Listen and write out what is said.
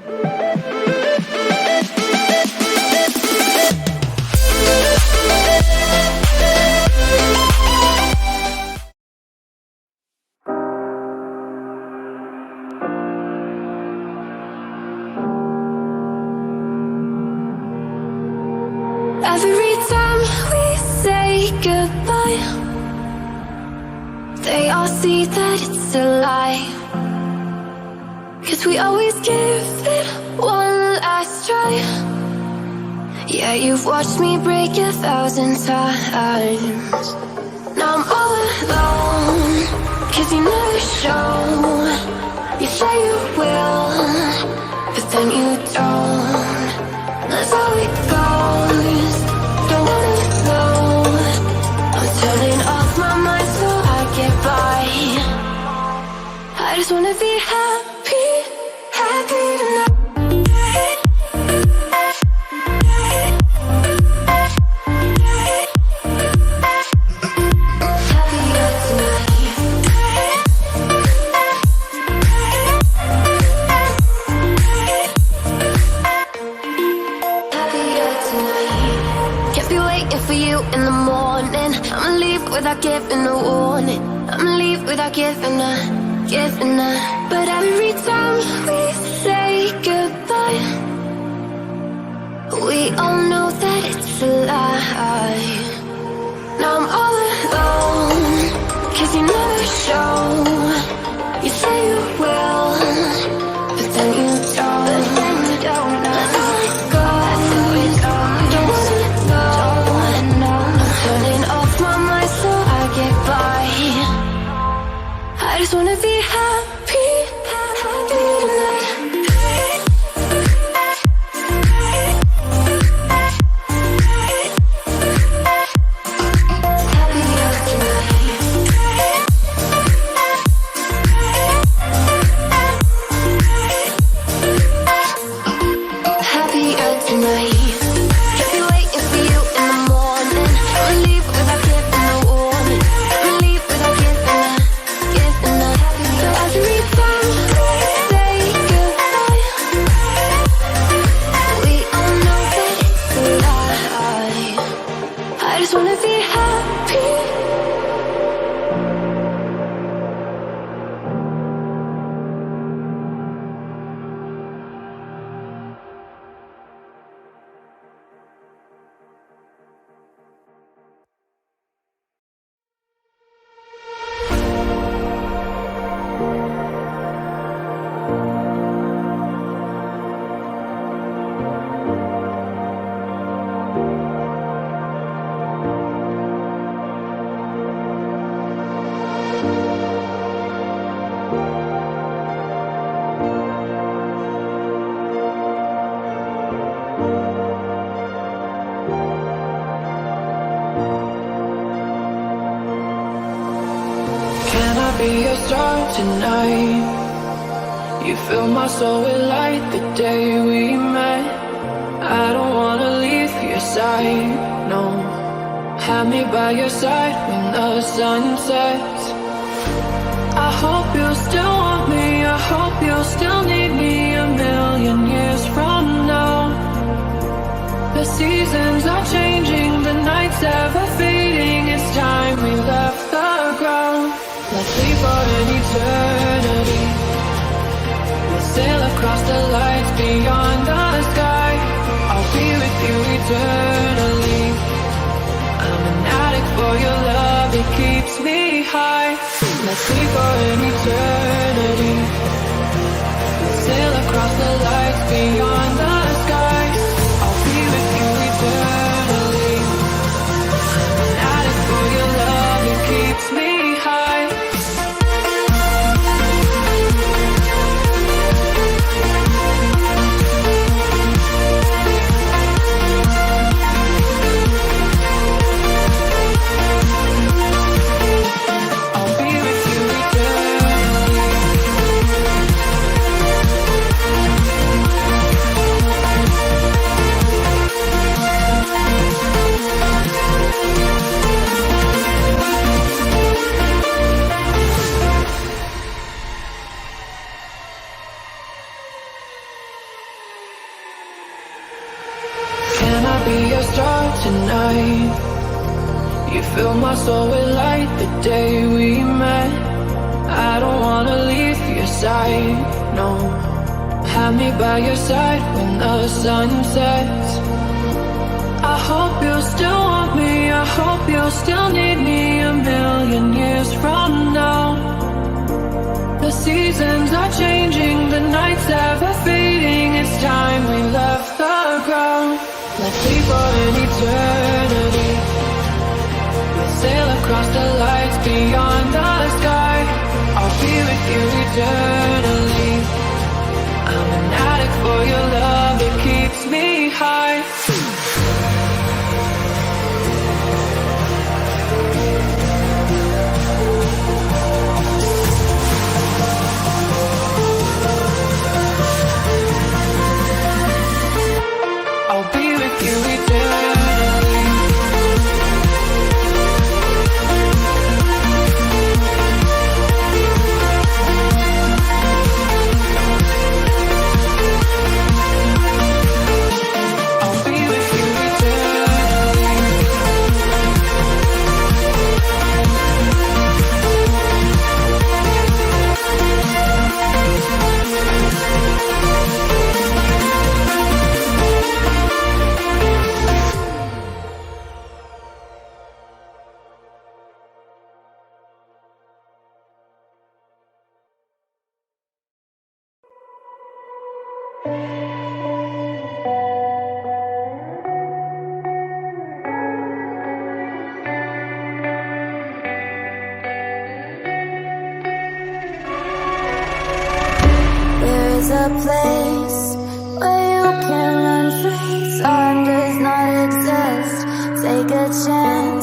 Every time we say goodbye, they all see that it's a lie. 'Cause we always give it one last try. Yeah, you've watched me break 1,000 times. Now I'm all alone, 'cause you never show. You say you will, but then you don't. That's how it goes. Don't wanna know. I'm turning off my mind so I get by. I just wanna be happy, happy tonight. Without giving a warning, I'ma leave without giving a. But every time we say goodbye, we all know that it's a lie. Now I'm all alone, 'cause you never show. You say you will, but then you don't. That's how it goes. Don't wanna know. I'm turning off my mind so I get by. I just wanna be happy, happy tonight. Be a star tonight. You fill my soul with light the day we met. I don't wanna leave your side, no. Have me by your side when the sun sets. I hope you still want me, I hope you still need me 1,000,000 years from now. The seasons are changing, the nights ever fading. It's time we left the ground. Let's leave for an eternity. We'll sail across the lights beyond the sky. I'll be with you eternally. I'm an addict for your love, it keeps me high. Let's leave for an eternity. We'll sail across the lights beyond the skies. I'll be with you eternally. I'm an addict for your love, it keeps me high. be a star tonight. You fill my soul with light the day we met. I don't wanna leave your side, no. Have me by your side when the sun sets. I hope you still want me, I hope you'll still need me a million years from now. The seasons are changing, the nights ever fading. It's time we left the ground. Let's leave for an eternity. We'll sail across the lights beyond the sky. I'll be with you eternally. I'm an addict for your love, it keeps me high. I'll be with you eternally. I'll be with you eternally. There's a place where you can run free. Time does not exist. Take a chance.